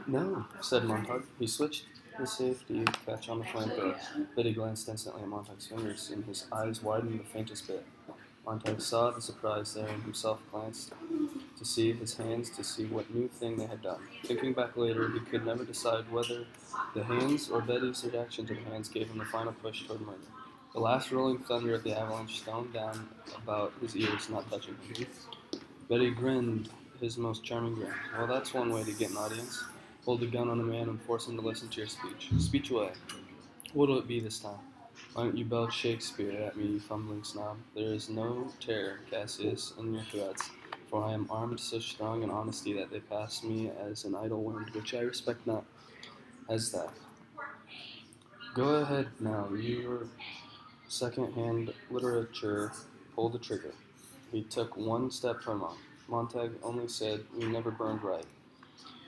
No, said Montauk. He switched the safety catch on the flamethrower. Betty glanced instantly at Montauk's fingers, and his eyes widened the faintest bit. Montauk saw the surprise there and himself glanced to see his hands, to see what new thing they had done. Thinking back later, he could never decide whether the hands or Betty's reaction to the hands gave him the final push toward murder. The last rolling thunder of the avalanche stoned down about his ears, not touching him. Betty grinned his most charming grin. Well, that's one way to get an audience. Hold a gun on a man and force him to listen to your speech. Speech away. What'll it be this time? Why don't you belch Shakespeare at me, you fumbling snob? There is no terror, Cassius, in your threats, for I am armed so strong in honesty that they pass me as an idle wind, which I respect not as that. Go ahead now, your second-hand literature, pull the trigger. He took one step toward Montag only said, we never burned right.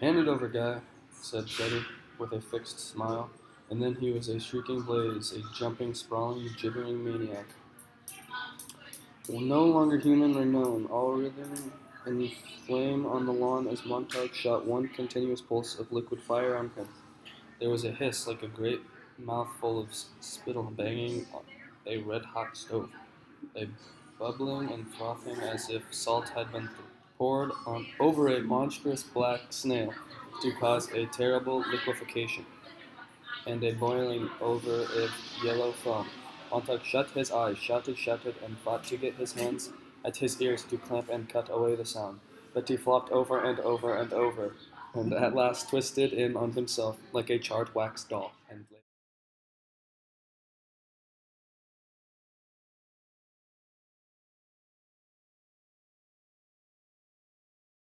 Hand it over, guy, said Betty, with a fixed smile, and then he was a shrieking blaze, a jumping, sprawling, gibbering maniac. No longer human or known, all writhing in flame on the lawn as Montauk shot one continuous pulse of liquid fire on him. There was a hiss like a great mouthful of spittle banging on a red-hot stove, a bubbling and frothing as if salt had been poured over a monstrous black snail to cause a terrible liquefaction, and a boiling over of yellow foam. Montauk shut his eyes, shouted, and fought to get his hands at his ears to clamp and cut away the sound. Betty flopped over and over and over, and at last twisted in on himself like a charred wax doll.